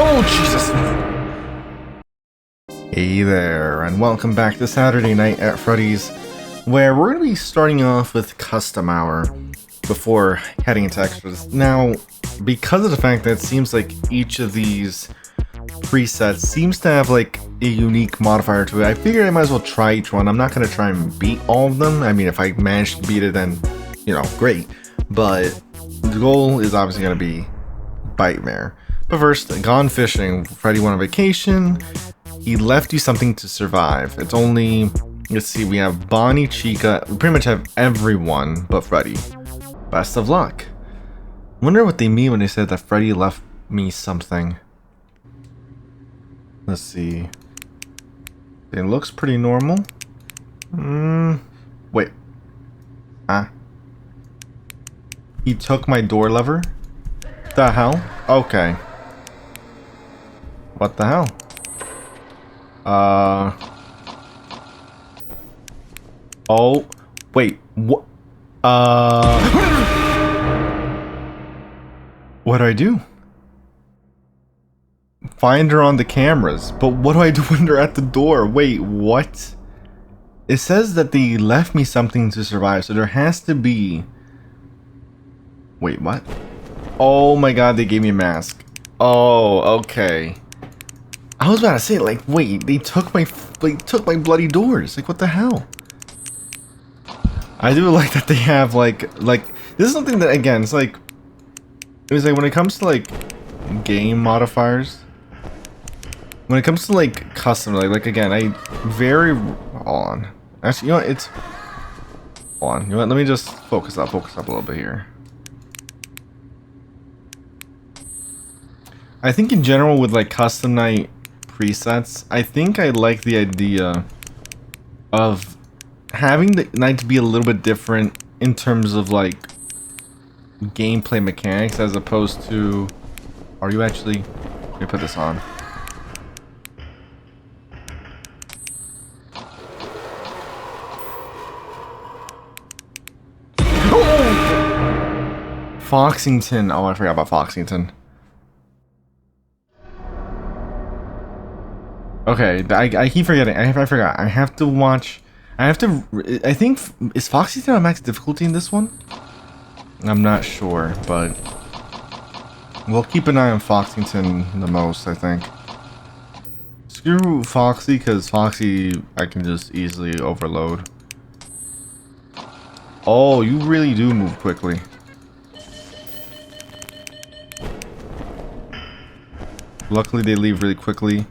Oh, Jesus! Hey there, and welcome back to Saturday Night at Freddy's, where we're going to be starting off with Custom Hour before heading into Extras. Now, because of the fact that it seems like each of these presets seems to have like a unique modifier to it, I figured I might as well try each one. I'm not going to try and beat all of them. I mean, if I manage to beat it, then, you know, great. But the goal is obviously going to be Nightmare. But first, gone fishing. Freddy went on vacation. He left you something to survive. It's only, let's see, we have Bonnie, Chica. We pretty much have everyone but Freddy. Best of luck. Wonder what they mean when they said that Freddy left me something. Let's see. It looks pretty normal. Wait. Ah. He took my door lever? The hell? Okay. What the hell? Oh, wait. What? What do I do? Find her on the cameras. But what do I do when they're at the door? Wait, what? It says that they left me something to survive, so there has to be... Wait, what? Oh my god, they gave me a mask. Oh, okay. I was about to say, like, wait, they took my bloody doors. Like, what the hell? I do like that they have, like, this is something that, again, it's like when it comes to, like, game modifiers, when it comes to, like, custom, like again, hold on. Actually, you know what, hold on, you know what, let me just focus up a little bit here. I think in general with, like, custom night presets, I think I like the idea of having the night to be a little bit different in terms of like gameplay mechanics as opposed to... Are you actually... Let me put this on. Oh! Foxington. Oh, I forgot about Foxington. Okay, I keep forgetting. I forgot. I have to watch... I think... Is Foxington on max difficulty in this one? I'm not sure, but... We'll keep an eye on Foxington the most, I think. Screw Foxy, because Foxy I can just easily overload. Oh, you really do move quickly. Luckily, they leave really quickly.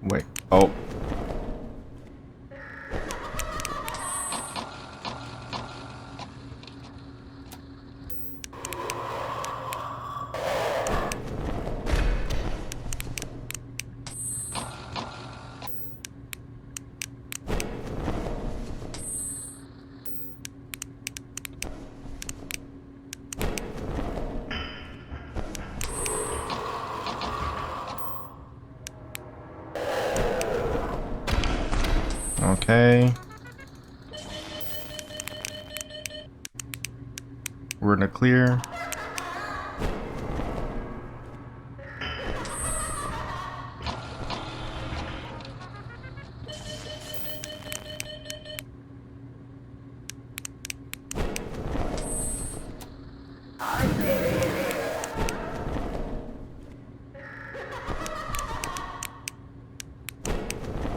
Wait. Oh. Okay. We're in the clear.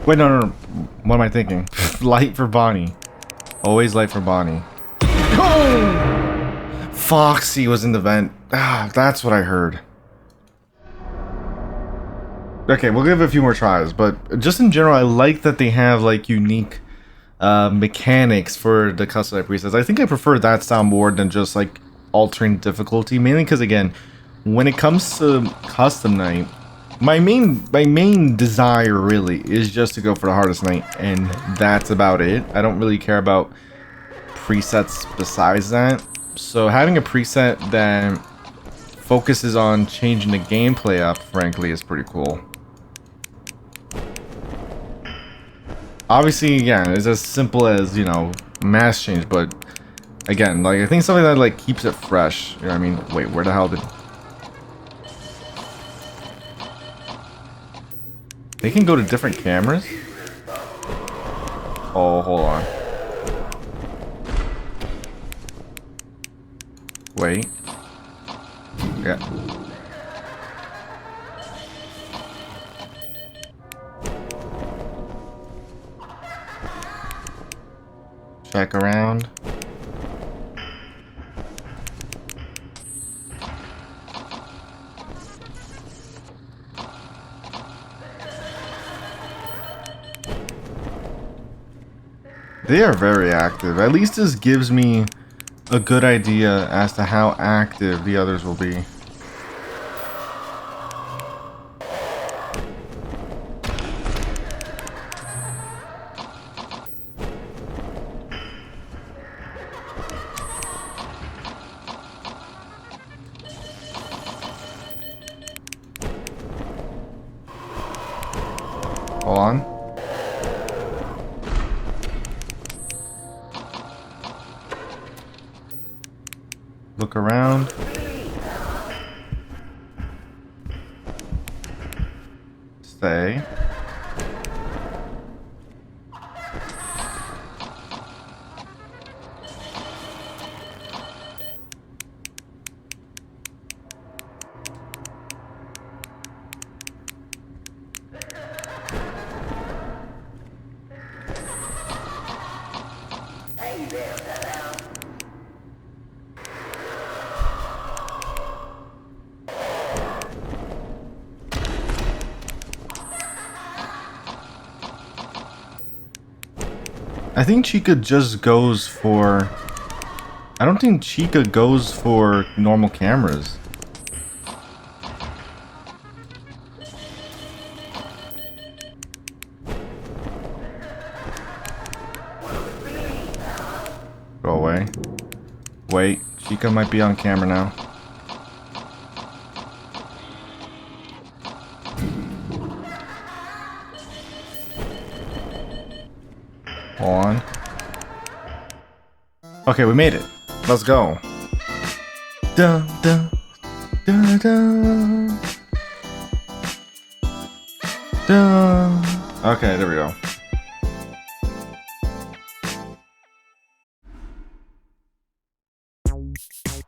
Wait, no. What am I thinking? Light for Bonnie. Always light for Bonnie. Oh! Foxy was in the vent. Ah, that's what I heard. Okay, we'll give it a few more tries, but just in general, I like that they have like unique mechanics for the custom night presets. I think I prefer that style more than just like altering difficulty, mainly because again, when it comes to custom night, my main desire really is just to go for the hardest night, and that's about it. I don't really care about presets besides that. So having a preset that focuses on changing the gameplay up, frankly, is pretty cool. Obviously, yeah, it's as simple as, you know, mask change, but again, like, I think something that, like, keeps it fresh. You know what I mean? Wait, where the hell did... They can go to different cameras? Oh, hold on. Wait. Yeah. Check around. They are very active. At least this gives me a good idea as to how active the others will be. Hold on. Look around. Stay. I think Chica just goes for... I don't think Chica goes for normal cameras. Go away. Wait, Chica might be on camera now. Hold on. Okay, we made it. Let's go. Dun, dun, dun, dun. Dun. Okay, there we go.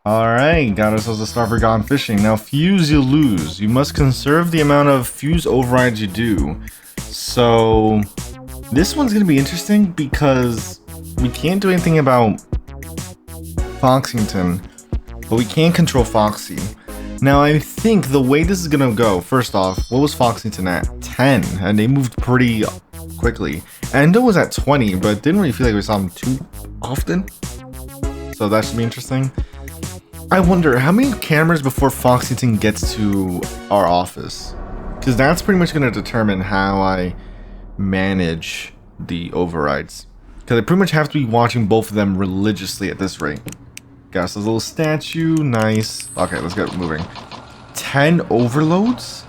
Alright, got ourselves a star for gone fishing. Now, fuse you lose. You must conserve the amount of fuse overrides you do. So, this one's gonna be interesting because we can't do anything about Foxington, but we can control Foxy. Now, I think the way this is gonna go, first off, what was Foxington at? 10, and they moved pretty quickly. Endo was at 20, but didn't really feel like we saw him too often. So that should be interesting. I wonder, how many cameras before Foxington gets to our office? Because that's pretty much gonna determine how I manage the overrides. Because I pretty much have to be watching both of them religiously at this rate. Got us a little statue, nice. Okay, let's get moving. 10 overloads?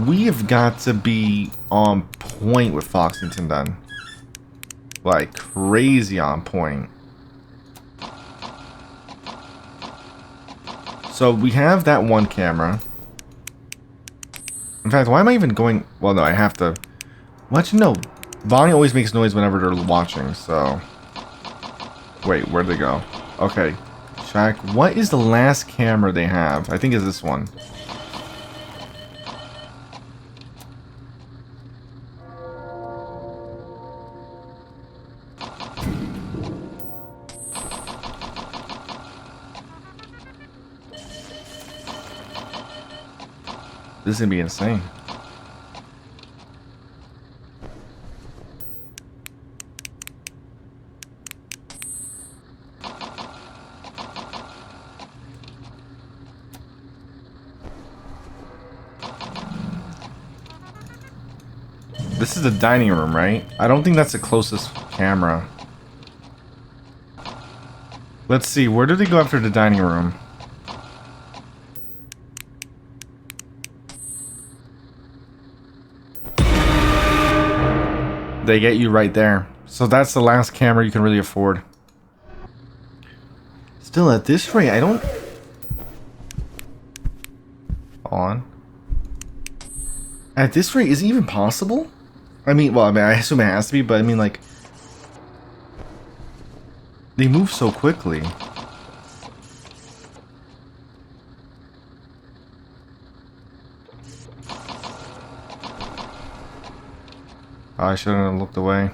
We have got to be on point with Foxington then. Like, crazy on point. So we have that one camera. In fact, why am I even going... Well, no, I have to... Well, actually, no. Bonnie always makes noise whenever they're watching, so... Wait, where'd they go? Okay. Check. What is the last camera they have? I think it's this one. This is gonna be insane. This is the dining room, right? I don't think that's the closest camera. Let's see, where do they go after the dining room? They get you right there. So that's the last camera you can really afford. Still, at this rate, I don't... Hold on. At this rate, is it even possible? I mean, well, I mean, I assume it has to be, but I mean, like, they move so quickly. Oh, I shouldn't have looked away.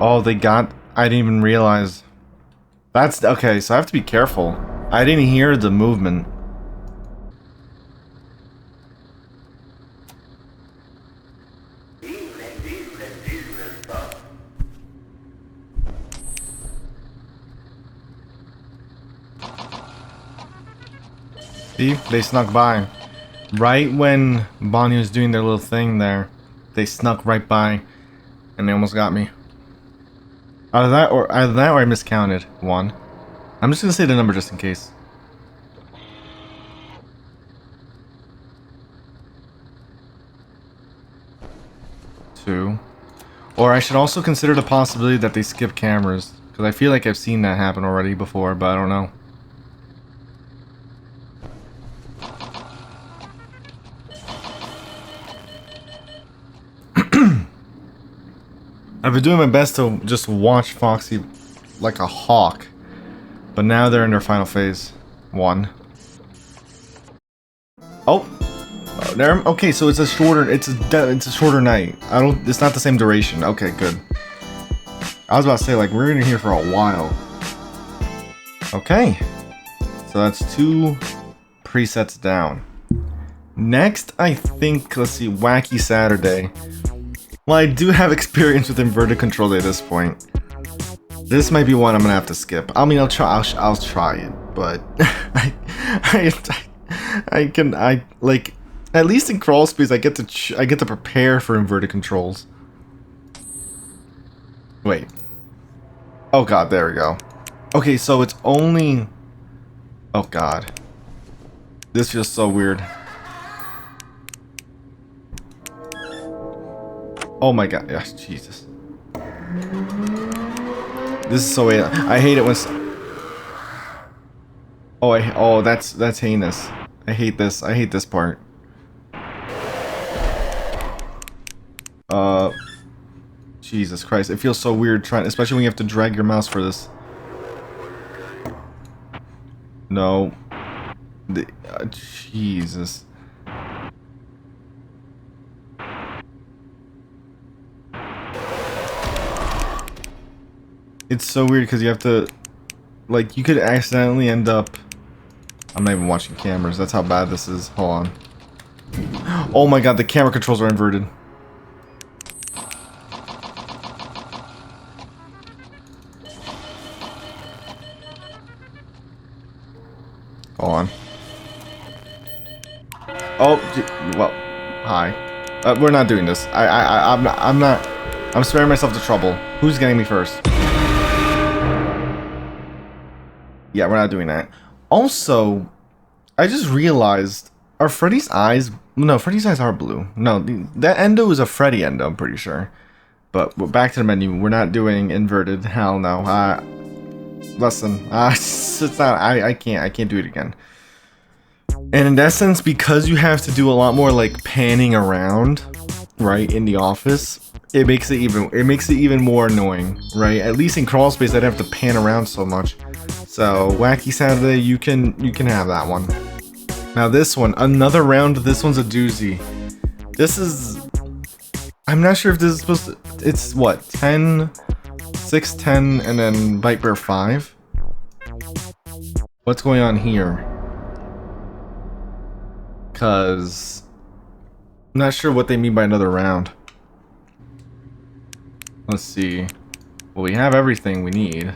Oh, they got... I didn't even realize. That's... Okay, so I have to be careful. I didn't hear the movement. See? They snuck by. Right when Bonnie was doing their little thing there, they snuck right by, and they almost got me. Either that or I miscounted one. I'm just gonna say the number just in case. Two. Or I should also consider the possibility that they skip cameras, because I feel like I've seen that happen already before, but I don't know. I've been doing my best to just watch Foxy like a hawk, but now they're in their final phase. One. Oh, there. Okay, so it's a shorter night. It's not the same duration. Okay, good. I was about to say, like, we're in here for a while. Okay, so that's 2 presets down. Next, I think, let's see, Wacky Saturday. Well, I do have experience with inverted controls at this point. This might be one I'm gonna have to skip. I mean, I'll try it, but I like, at least in crawl space, I get to prepare for inverted controls. Wait. Oh god, there we go. Okay, so it's only... Oh god. This feels so weird. Oh my god, yeah, Jesus. This is so weird. I hate it when... Oh, that's heinous. I hate this. I hate this part. Jesus Christ. It feels so weird trying, especially when you have to drag your mouse for this. No. Jesus. It's so weird because you have to, like, you could accidentally end up... I'm not even watching cameras. That's how bad this is. Hold on. Oh my god, the camera controls are inverted. Hold on. Oh, well, hi. We're not doing this. I'm not. I'm sparing myself the trouble. Who's getting me first? Yeah, we're not doing that. Also, I just realized, are Freddy's eyes... No, Freddy's eyes are blue. No, that endo is a Freddy endo, I'm pretty sure. But back to the menu. We're not doing inverted. Hell no. Listen. It's not... I can't do it again. And in that sense, because you have to do a lot more, like, panning around, right, in the office, it makes it even more annoying, right? At least in crawl space, I'd have to pan around so much. So, Wacky Saturday, you can have that one. Now this one, another round. This one's a doozy. This is... I'm not sure if this is supposed to... It's what? 10, 6, 10, and then Bite Bear 5? What's going on here? Because... I'm not sure what they mean by another round. Let's see. Well, we have everything we need.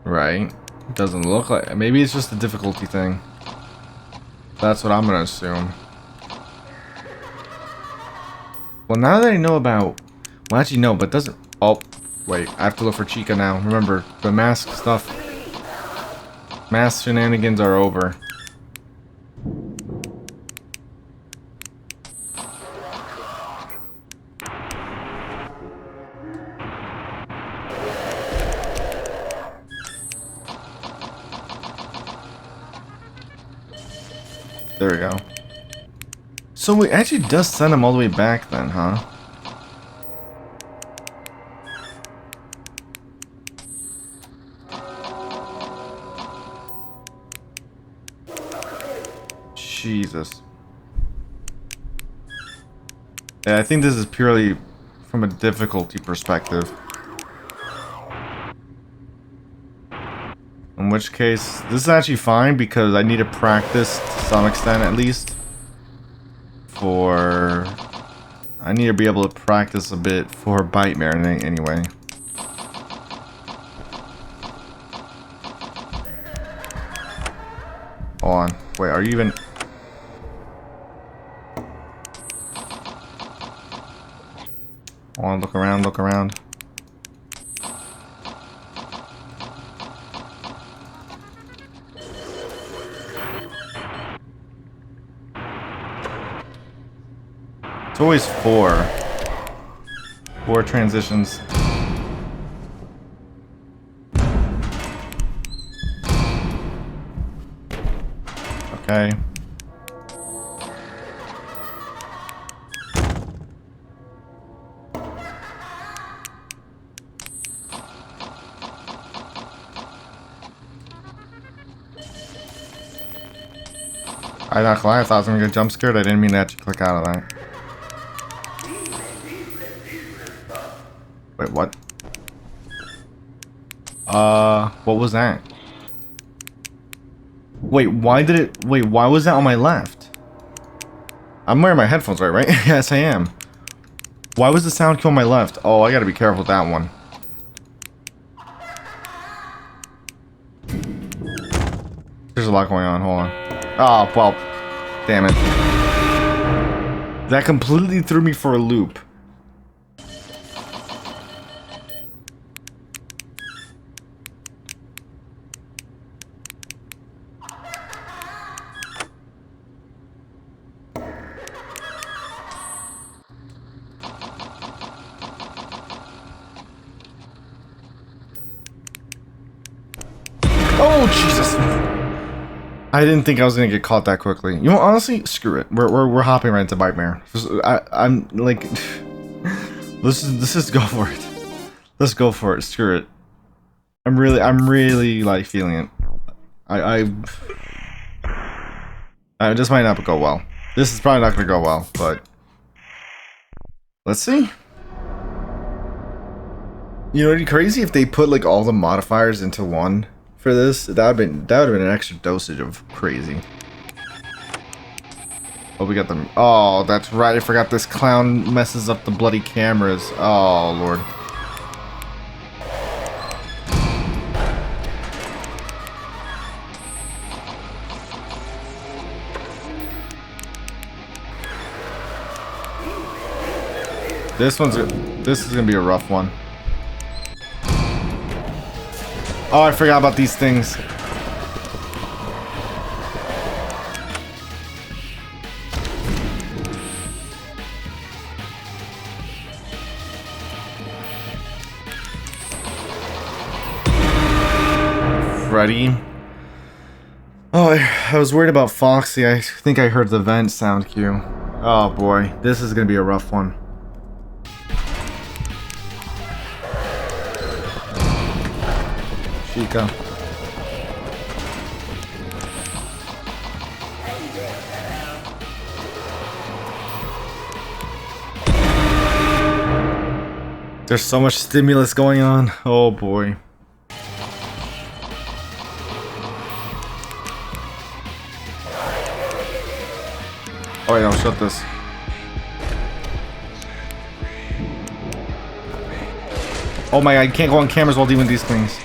Right. Doesn't look like... Maybe it's just a difficulty thing. That's what I'm gonna assume. Well, now that I know about... Well, actually, no, but doesn't... Oh, wait. I have to look for Chica now. Remember, the mask stuff... Mask shenanigans are over. There we go. So it actually does send him all the way back then, huh? Jesus. Yeah, I think this is purely from a difficulty perspective. In which case, this is actually fine because I need to practice to some extent at least. I need to be able to practice a bit for Bite anyway. Hold on. Wait, are you even... Hold on, look around, look around. It's always four. Four transitions. Okay. I'm not gonna lie, I thought I was gonna get jump scared. I didn't mean to actually click out of that. Wait, what? What was that? Wait, why was that on my left? I'm wearing my headphones, right? Yes, I am. Why was the sound cue on my left? Oh, I gotta be careful with that one. There's a lot going on, hold on. Oh, well, damn it. That completely threw me for a loop. Oh, Jesus. I didn't think I was gonna get caught that quickly. You know, honestly, screw it. We're hopping right into Bite. I'm like, let's just go for it. Let's go for it. Screw it. I'm really like feeling it. I this might not go well. This is probably not gonna go well, but let's see. You know, it'd be crazy if they put like all the modifiers into one for this. That would have been an extra dosage of crazy. Oh, we got them. Oh, that's right. I forgot this clown messes up the bloody cameras. Oh, Lord. This is gonna be a rough one. Oh, I forgot about these things. Freddy. Oh, I was worried about Foxy. I think I heard the vent sound cue. Oh boy, this is gonna be a rough one. Chica. There's so much stimulus going on. Oh boy. Oh wait, no, shut this. Oh my god, I can't go on cameras while doing these things.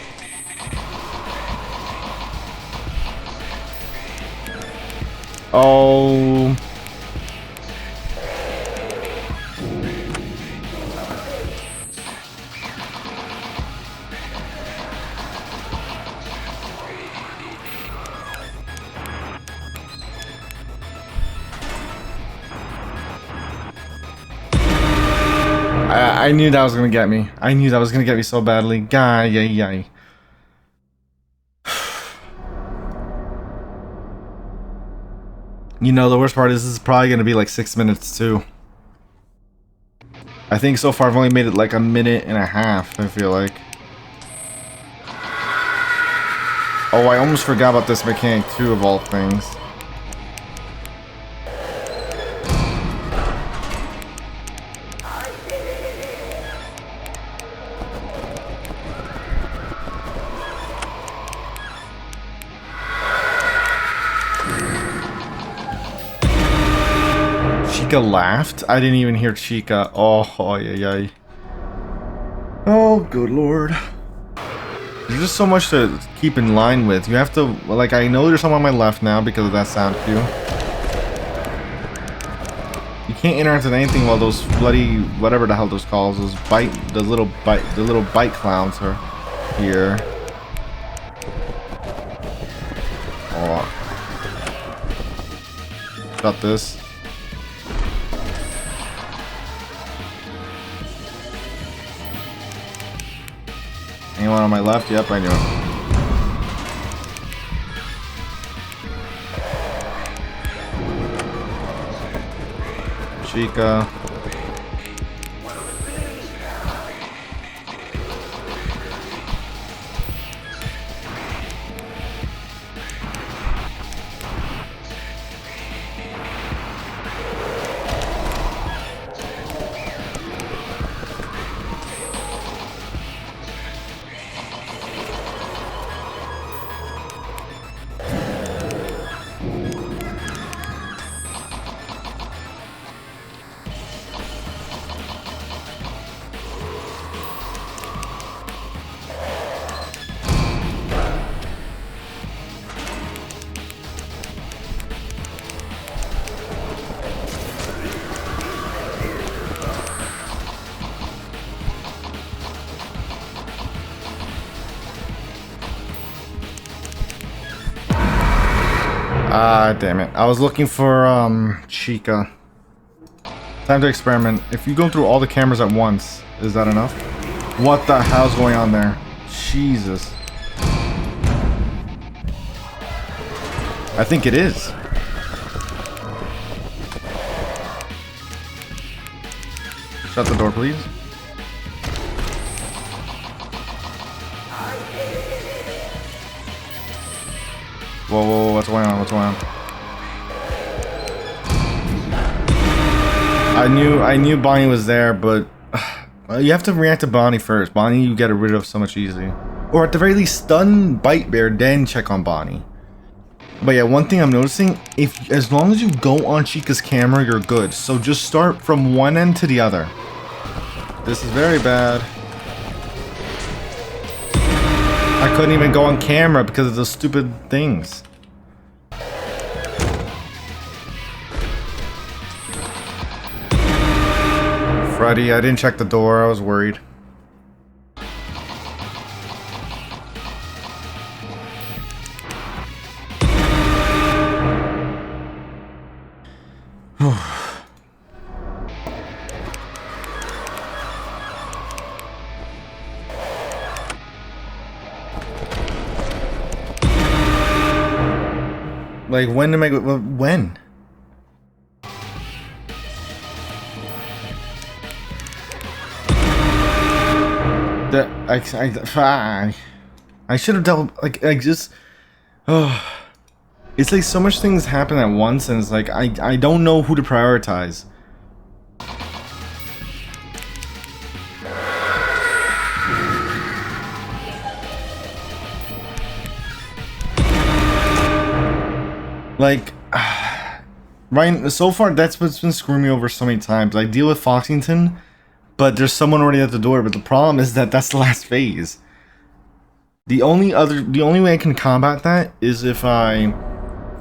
Oh. I knew that was gonna get me. I knew that was gonna get me so badly. Guy, yay. You know, the worst part is this is probably going to be like 6 minutes too. I think so far I've only made it like a minute and a half, I feel like. Oh, I almost forgot about this mechanic too, of all things. Chica laughed? I didn't even hear Chica. Oh, yeah. Oh, good lord. There's just so much to keep in line with. You have to, like, I know there's someone on my left now because of that sound cue. You can't interact with anything while those bloody, whatever the hell those calls, the little bite clowns are here. Oh. Got this. Anyone on my left? Yep, I knew it. Chica. Ah, damn it. I was looking for, Chica. Time to experiment. If you go through all the cameras at once, is that enough? What the hell's going on there? Jesus. I think it is. Shut the door, please. Whoa, what's going on? What's going on? I knew Bonnie was there, but you have to react to Bonnie first. Bonnie you get rid of so much easy. Or at the very least stun Bite Bear, then check on Bonnie. But yeah, one thing I'm noticing, as long as you go on Chica's camera, you're good. So just start from one end to the other. This is very bad. I couldn't even go on camera because of those stupid things. Freddy, I didn't check the door, I was worried. Like, when am I... When? I should have dealt... Like, I just... Oh... It's like so much things happen at once, and it's like, I don't know who to prioritize. Like, Ryan, so far that's what's been screwing me over so many times. I deal with Foxington, but there's someone already at the door. But the problem is that that's the last phase. The only way I can combat that is if I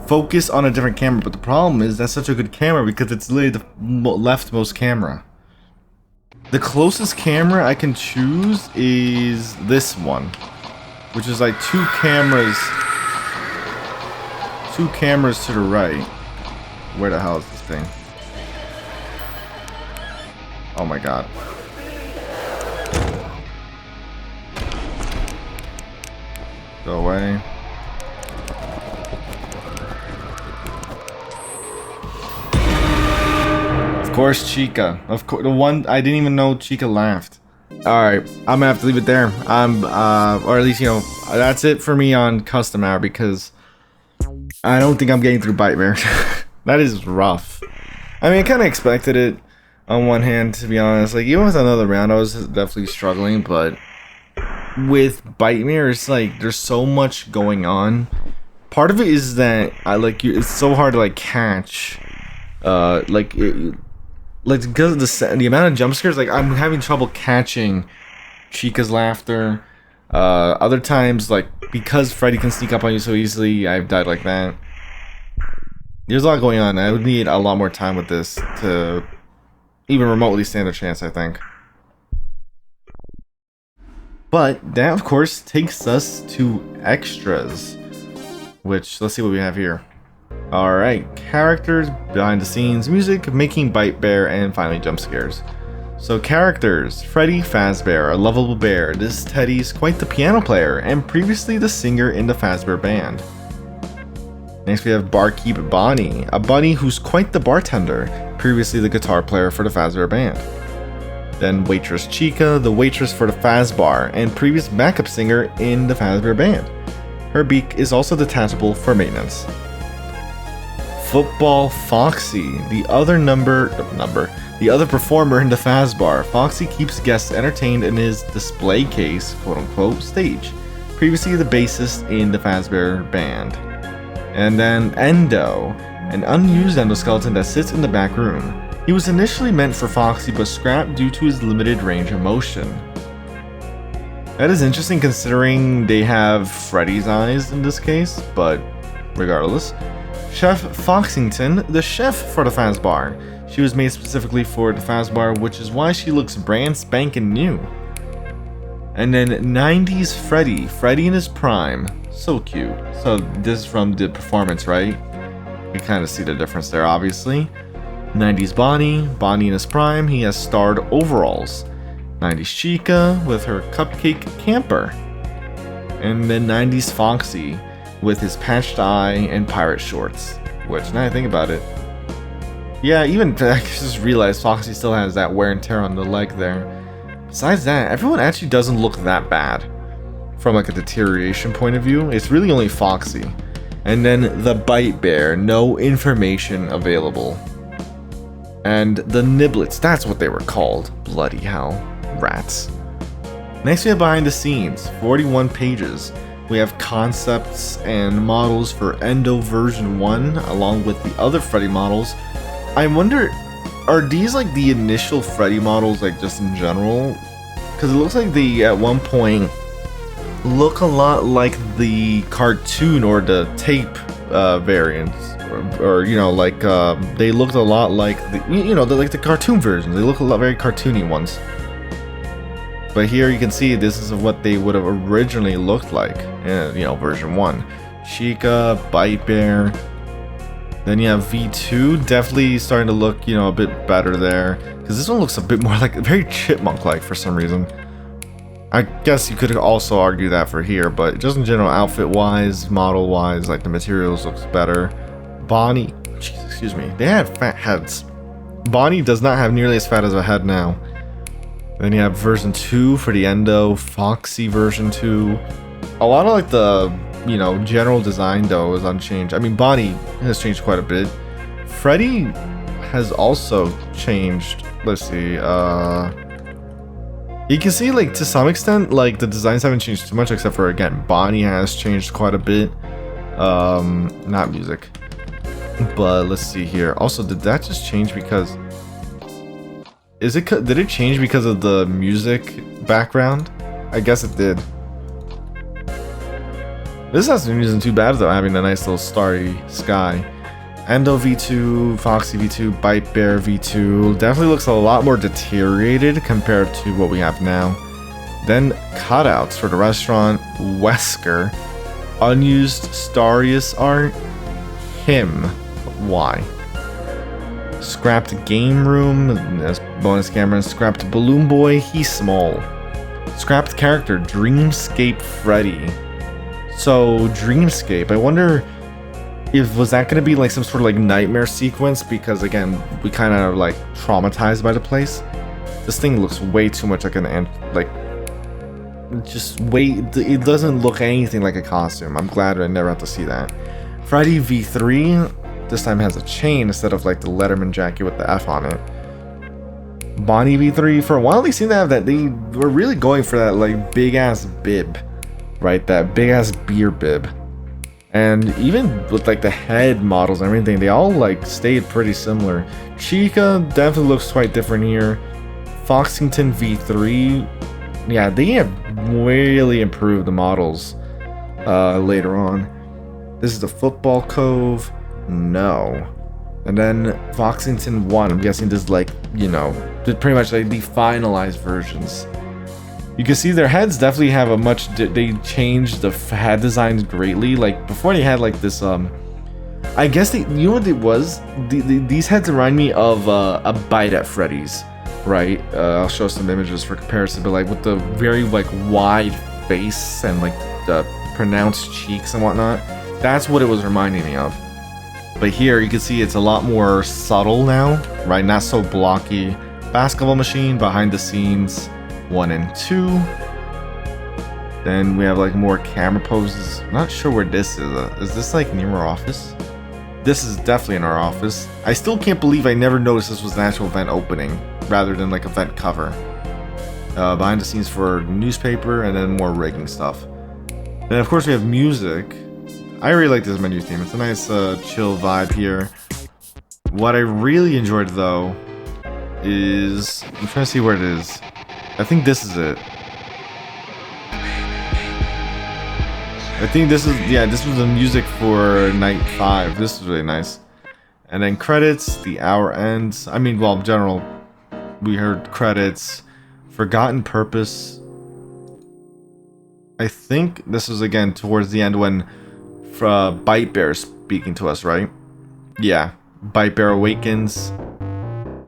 focus on a different camera. But the problem is that's such a good camera because it's literally the leftmost camera. The closest camera I can choose is this one, which is like two cameras to the right. Where the hell is this thing? Oh my god. Go away. Of course, Chica. Of course, the one I didn't even know Chica laughed. All right, I'm gonna have to leave it there. Or at least that's it for me on custom hour because I don't think I'm getting through Bite-Bear. That is rough. I mean, I kind of expected it on one hand, to be honest. Like even with another round, I was definitely struggling, but with Bite-Bear, it's like there's so much going on. Part of it is that it's so hard to like catch, because of the amount of jump scares. Like I'm having trouble catching Chica's laughter. Other times, like because Freddy can sneak up on you so easily, I've died like that. There's a lot going on. I would need a lot more time with this to even remotely stand a chance, I think. But that, of course, takes us to extras. Which, let's see what we have here. Alright, characters, behind the scenes, music, making Bite-Bear, and finally jump scares. So characters, Freddy Fazbear, a lovable bear. This Teddy's quite the piano player, and previously the singer in the Fazbear band. Next we have Barkeep Bonnie, a bunny who's quite the bartender, previously the guitar player for the Fazbear band. Then Waitress Chica, the waitress for the Fazbar, and previous backup singer in the Fazbear band. Her beak is also detachable for maintenance. Football Foxy, the other performer in the Fazbar. Foxy keeps guests entertained in his display case, quote-unquote, stage. Previously the bassist in the Fazbear band. And then Endo, an unused endoskeleton that sits in the back room. He was initially meant for Foxy but scrapped due to his limited range of motion. That is interesting considering they have Freddy's eyes in this case, but regardless. Chef Foxington, the chef for the Fazbar. She was made specifically for the Fazbar, which is why she looks brand spanking new. And then 90s Freddy, Freddy in his prime. So cute. So this is from the performance, right? You kind of see the difference there, obviously. 90s Bonnie, Bonnie in his prime, he has starred overalls. 90s Chica with her cupcake camper. And then 90s Foxy with his patched eye and pirate shorts. Which, now I think about it, yeah, even I just realized Foxy still has that wear and tear on the leg there. Besides that, everyone actually doesn't look that bad. From like a deterioration point of view, it's really only Foxy. And then the Bite-Bear, no information available. And the Niblets, that's what they were called. Bloody hell. Rats. Next we have behind the scenes, 41 pages. We have concepts and models for Endo version 1, along with the other Freddy models. I wonder, are these like the initial Freddy models, like just in general? Because it looks like they, at one point, look a lot like the cartoon or the tape variants. Or they looked a lot like the cartoon versions. They look a lot very cartoony ones. But here you can see this is what they would have originally looked like in, version 1. Chica, Bite-Bear. Then you have V2, definitely starting to look, a bit better there. Because this one looks a bit more like, very chipmunk-like for some reason. I guess you could also argue that for here, but just in general, outfit-wise, model-wise, like the materials looks better. Bonnie, excuse me, they had fat heads. Bonnie does not have nearly as fat as a head now. Then you have version 2 for the Endo, Foxy version 2. A lot of like the, general design though is unchanged. I mean, Bonnie has changed quite a bit. Freddy has also changed. Let's see, you can see like to some extent, like the designs haven't changed too much except for, again, Bonnie has changed quite a bit. Not music. But let's see here. Also, did that just change because... did it change because of the music background? I guess it did. This hasn't been too bad though, having a nice little starry sky. Endo V2, Foxy V2, Bite-Bear V2. Definitely looks a lot more deteriorated compared to what we have now. Then cutouts for the restaurant, Wesker. Unused Starius art, him. Why? Scrapped game room, as bonus camera. Scrapped balloon boy, he's small. Scrapped character, Dreamscape Freddy. So Dreamscape, I wonder Was that gonna be like some sort of like nightmare sequence? Because again, we kind of like traumatized by the place. This thing looks way too much like it doesn't look anything like a costume. I'm glad I never had to see that. Freddy V3 this time has a chain instead of like the Letterman jacket with the F on it. Bonnie V3, for a while they seemed to have that, they were really going for that like big ass bib, right? That big ass beer bib. And even with like the head models and everything, they all like stayed pretty similar. Chica definitely looks quite different here. Foxington V3, yeah, they have really improved the models later on. This is the Football Cove, no. And then Foxington 1, I'm guessing this is like, you know, pretty much like the finalized versions. You can see their heads definitely have a much, they changed the head designs greatly. Like before they had like this, I guess you know what it was? These heads remind me of a Bite at Freddy's, right? I'll show some images for comparison, but like with the very like wide face and like the pronounced cheeks and whatnot. That's what it was reminding me of. But here you can see it's a lot more subtle now, right? Not so blocky. Basketball machine behind the scenes. 1 and 2. Then we have like more camera poses. Not sure where this is. Is this like near our office? This is definitely in our office. I still can't believe I never noticed this was an actual event opening rather than like event cover. Behind the scenes for newspaper and then more rigging stuff. And of course we have music. I really like this menu theme. It's a nice chill vibe here. What I really enjoyed though is, I'm trying to see where it is. I think this is it. I think this is, yeah, this was the music for night 5. This is really nice. And then credits, the hour ends. I mean, well, in general, we heard credits. Forgotten Purpose. I think this was again towards the end when Bite Bear is speaking to us, right? Yeah. Bite Bear Awakens.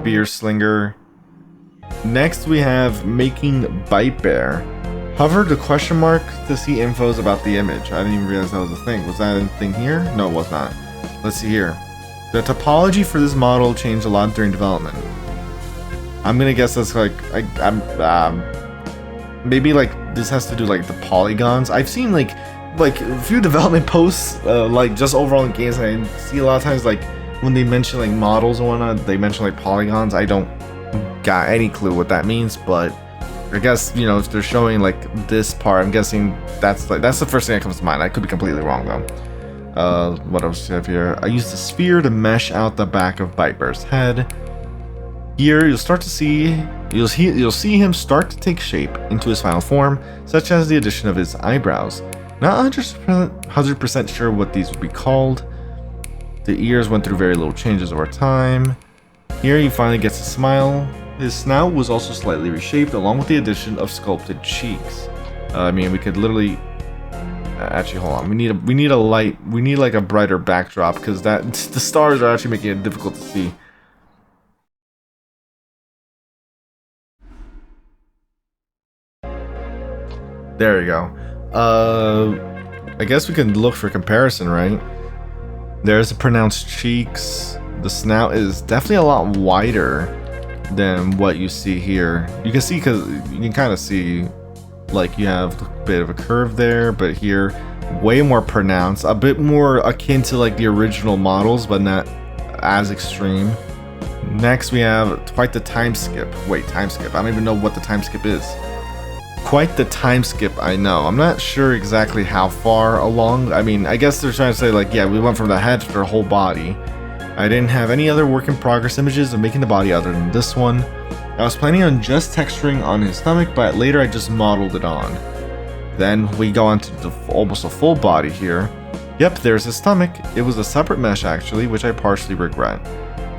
Beer Slinger. Next we have Making Bite Bear. Hover the question mark to see infos about the image. I didn't even realize that was a thing. Was that a thing here? No, it was not. Let's see here. The topology for this model changed a lot during development. I'm gonna guess that's like maybe like this has to do like the polygons. I've seen like a few development posts like just overall in games, and I see a lot of times like when they mention like models and whatnot, they mention like polygons. I don't got any clue what that means, but I guess, you know, if they're showing like this part, I'm guessing that's the first thing that comes to mind. I could be completely wrong though. What else do we have here? I used the sphere to mesh out the back of Bite Bear's head. Here you'll see him start to take shape into his final form, such as the addition of his eyebrows. Not 100% sure what these would be called. The ears went through very little changes over time. Here he finally gets a smile. His snout was also slightly reshaped along with the addition of sculpted cheeks. I mean, we could literally actually hold on. We need like a brighter backdrop because the stars are actually making it difficult to see. There you go. I guess we can look for comparison, right? There's the pronounced cheeks. The snout is definitely a lot wider than what you see here. You can see, because you can kind of see like you have a bit of a curve there, but here way more pronounced, a bit more akin to like the original models, but not as extreme. Next we have quite the time skip. Wait, time skip. I don't even know what the time skip is. Quite the time skip, I know. I'm not sure exactly how far along. I mean, I guess they're trying to say like, yeah, we went from the head to the whole body. I didn't have any other work in progress images of making the body other than this one. I was planning on just texturing on his stomach, but later I just modeled it on. Then we go on to almost a full body here. Yep, there's his stomach. It was a separate mesh actually, which I partially regret.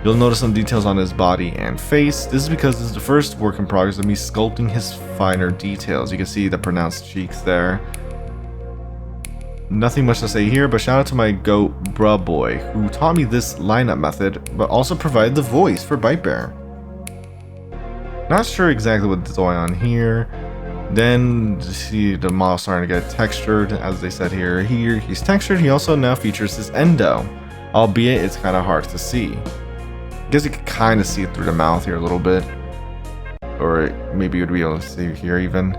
You'll notice some details on his body and face. This is because this is the first work in progress of me sculpting his finer details. You can see the pronounced cheeks there. Nothing much to say here, but shout out to my goat bruh boy who taught me this lineup method, but also provided the voice for Bite Bear. Not sure exactly what's going on here. Then see the model starting to get textured, as they said here. Here he's textured. He also now features his endo, albeit it's kind of hard to see. I guess you could kind of see it through the mouth here a little bit, or maybe you'd be able to see here even.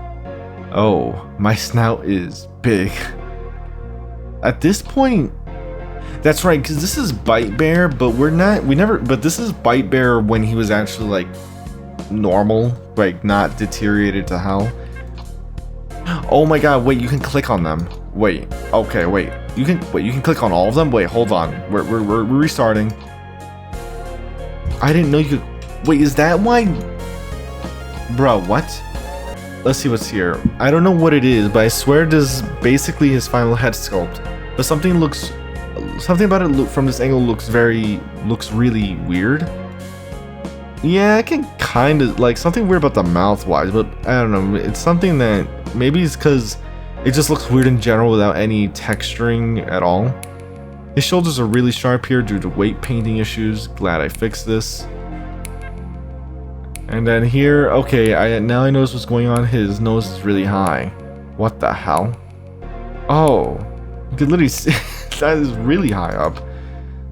Oh, my snout is big. At this point, that's right, because this is Bite Bear, but but this is Bite Bear when he was actually like normal, like not deteriorated to hell. Oh my god, wait, you can click on them. Wait, okay, wait. You can click on all of them? Wait, hold on. We're restarting. I didn't know you could. Wait, is that why? Bro, what? Let's see what's here. I don't know what it is, but I swear this is basically his final head sculpt. But something about it from this angle looks really weird. Yeah, I can kind of like something weird about the mouth wise, but I don't know. It's something that maybe it's because it just looks weird in general without any texturing at all. His shoulders are really sharp here due to weight painting issues. Glad I fixed this. And then here, okay, now I notice what's going on. His nose is really high. What the hell? Oh, you can literally see that is really high up.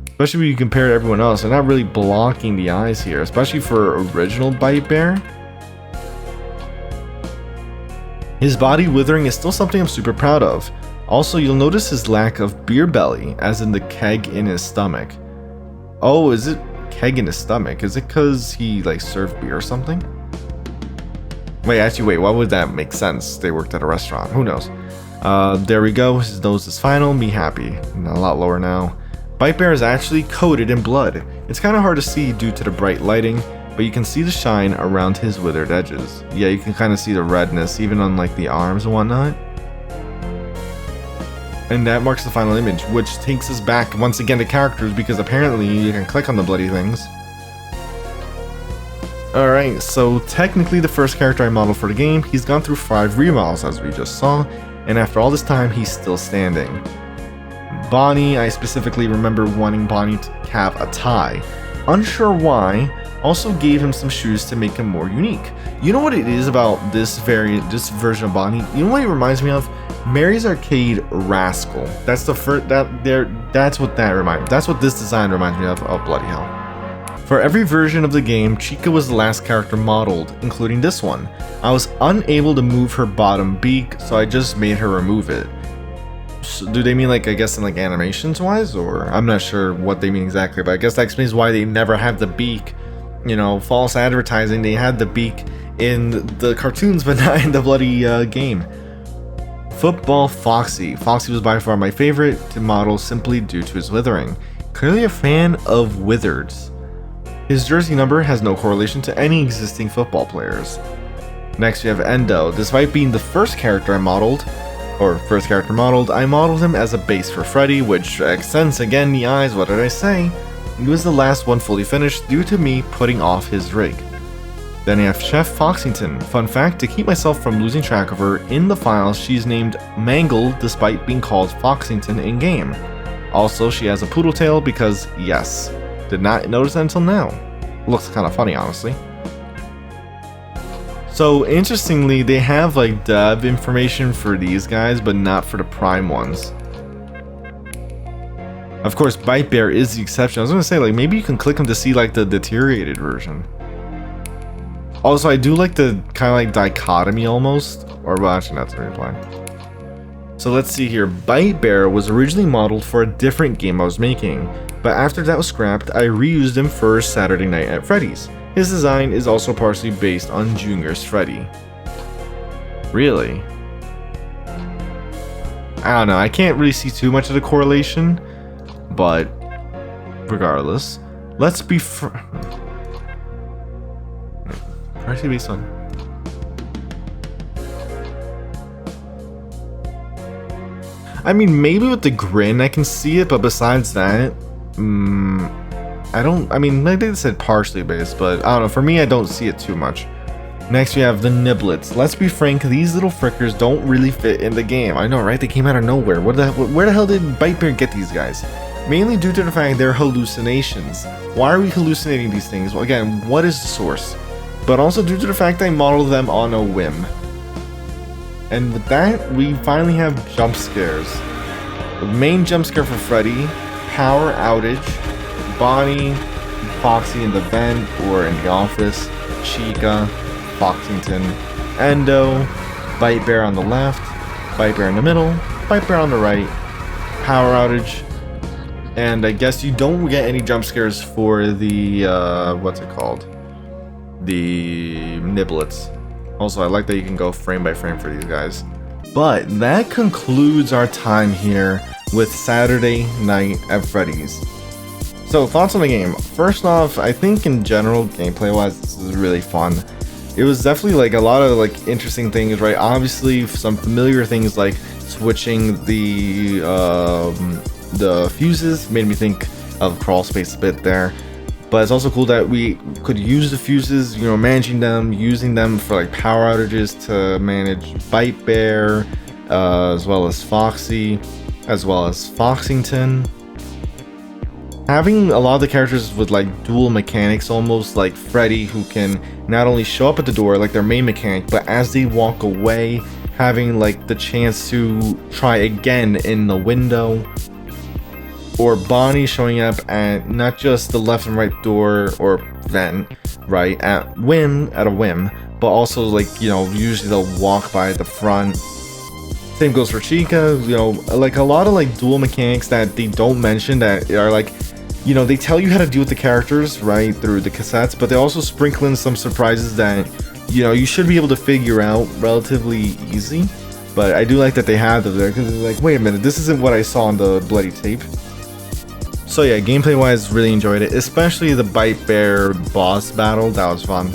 Especially when you compare to everyone else. They're not really blocking the eyes here, especially for original Bite Bear. His body withering is still something I'm super proud of. Also, you'll notice his lack of beer belly, as in the keg in his stomach. Oh, is it keg in his stomach? Is it because he like served beer or something? Wait, why would that make sense? They worked at a restaurant. Who knows? There we go. His nose is final. Me happy. A lot lower now. Bite Bear is actually coated in blood. It's kind of hard to see due to the bright lighting, but you can see the shine around his withered edges. Yeah, you can kind of see the redness even on like the arms and whatnot. And that marks the final image, which takes us back once again to characters, because apparently you can click on the bloody things. Alright, so technically the first character I modeled for the game, he's gone through 5 remodels as we just saw, and after all this time he's still standing. Bonnie, I specifically remember wanting Bonnie to have a tie. Unsure why, also gave him some shoes to make him more unique. You know what it is about this version of Bonnie? You know what it reminds me of? Mary's Arcade Rascal. That's the first that's what this design reminds me of. Oh bloody hell. For every version of the game, Chica was the last character modeled, including this one. I was unable to move her bottom beak, so I just made her remove it. So do they mean like, I guess in like animations wise, or I'm not sure what they mean exactly, but I guess that explains why they never have the beak. You know, false advertising, they had the beak in the cartoons but not in the bloody game. Football Foxy. Foxy was by far my favorite to model simply due to his withering. Clearly a fan of wizards. His jersey number has no correlation to any existing football players. Next we have Endo. Despite being the first character I modeled, I modeled him as a base for Freddy, which accents again the eyes, what did I say? He was the last one fully finished due to me putting off his rig. Then I have Chef Foxington. Fun fact, to keep myself from losing track of her, in the files she's named Mangle despite being called Foxington in game. Also, she has a poodle tail because, yes, did not notice that until now. Looks kind of funny, honestly. So interestingly, they have like dev information for these guys, but not for the prime ones. Of course, Bite Bear is the exception. I was gonna say, like, maybe you can click them to see like the deteriorated version. Also, I do like the kind of like dichotomy almost, or well, actually that's the reply. So let's see here. Bite Bear was originally modeled for a different game I was making, but after that was scrapped, I reused him for Saturday Night at Freddy's. His design is also partially based on Junior's Freddy. Really? I don't know, I can't really see too much of the correlation, but regardless, let's be partially based on. I mean, maybe with the grin I can see it, but besides that, I mean, maybe they said partially based, but I don't know, for me I don't see it too much. Next we have the Niblets. Let's be frank, these little frickers don't really fit in the game. I know, right? They came out of nowhere. Where the hell did Bite Bear get these guys? Mainly due to the fact they're hallucinations. Why are we hallucinating these things? Well, again, what is the source? But also due to the fact I modeled them on a whim. And with that, we finally have jump scares. The main jump scare for Freddy, power outage, Bonnie, Foxy in the vent or in the office, Chica, Foxington, Endo, Bite Bear on the left, Bite Bear in the middle, Bite Bear on the right, power outage, and I guess you don't get any jump scares for the, what's it called? The niblets. Also, I like that you can go frame by frame for these guys. But that concludes our time here with Saturday Night at Freddy's. So, thoughts on the game. First off, I think in general, gameplay-wise, this is really fun. It was definitely like a lot of like interesting things, right? Obviously, some familiar things like switching the fuses made me think of Crawl Space a bit there. But it's also cool that we could use the fuses, you know, managing them, using them for like power outages to manage Bite Bear, as well as Foxy, as well as Foxington. Having a lot of the characters with like dual mechanics, almost like Freddy, who can not only show up at the door like their main mechanic, but as they walk away, having like the chance to try again in the window. Or Bonnie showing up at not just the left and right door or vent, right, at a whim, but also like, you know, usually they'll walk by the front. Same goes for Chica, you know, like a lot of like dual mechanics that they don't mention that are like, you know, they tell you how to deal with the characters, right, through the cassettes, but they also sprinkle in some surprises that, you know, you should be able to figure out relatively easy. But I do like that they have them there, because it's like, wait a minute, this isn't what I saw on the bloody tape. So yeah, gameplay wise, really enjoyed it, especially the Bite Bear boss battle. That was fun.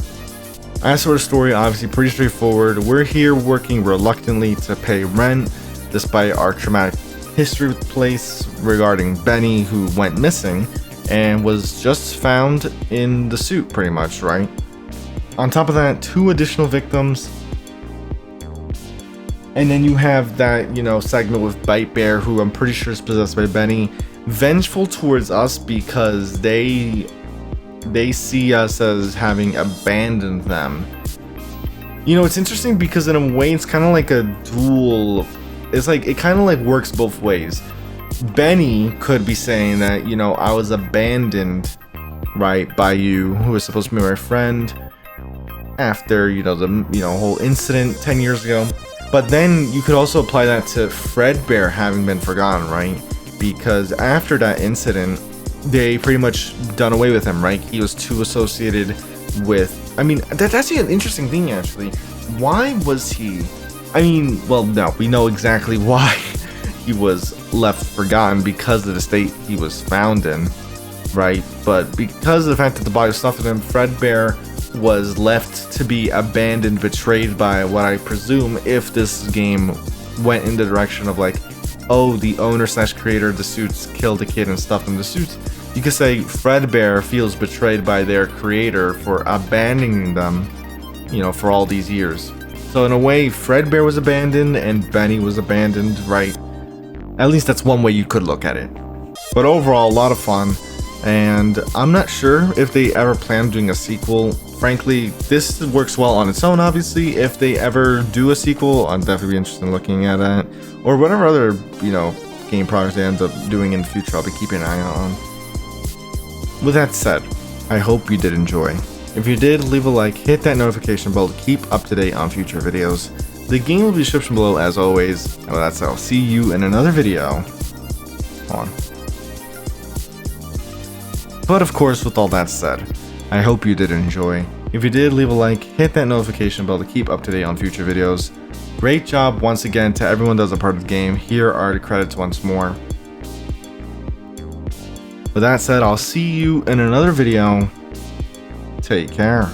As for the story, obviously pretty straightforward. We're here working reluctantly to pay rent, despite our traumatic history with the place regarding Benny, who went missing and was just found in the suit, pretty much, right? On top of that, 2 additional victims. And then you have that, you know, segment with Bite Bear, who I'm pretty sure is possessed by Benny, vengeful towards us because they see us as having abandoned them. You know, it's interesting because in a way it's kind of like a dual, it's like it kind of like works both ways. Benny could be saying that, you know, I was abandoned, right, by you, who was supposed to be my friend, after, you know, the, you know, whole incident 10 years ago. But then you could also apply that to Fredbear having been forgotten, right? Because after that incident, they pretty much done away with him, right? He was too associated with, I mean, that's actually an interesting thing, actually. Why was he, I mean, well, no, we know exactly why he was left forgotten, because of the state he was found in, right? But because of the fact that the body was stuffed with him, Fredbear was left to be abandoned, betrayed by what I presume, if this game went in the direction of like, oh, the owner / creator of the suits killed a kid and stuffed him in the suits, you could say Fredbear feels betrayed by their creator for abandoning them, you know, for all these years. So in a way, Fredbear was abandoned and Benny was abandoned, right? At least that's one way you could look at it. But overall, a lot of fun, and I'm not sure if they ever plan on doing a sequel. Frankly, this works well on its own, obviously. If they ever do a sequel, I'd definitely be interested in looking at it. Or whatever other, you know, game projects they end up doing in the future, I'll be keeping an eye out on. With that said, I hope you did enjoy. If you did, leave a like, hit that notification bell to keep up to date on future videos. The game will be in the description below as always, and with that said, I'll see you in another video. Hold on. But of course, with all that said, I hope you did enjoy. If you did, leave a like, hit that notification bell to keep up to date on future videos. Great job once again to everyone that was a part of the game. Here are the credits once more. With that said, I'll see you in another video. Take care.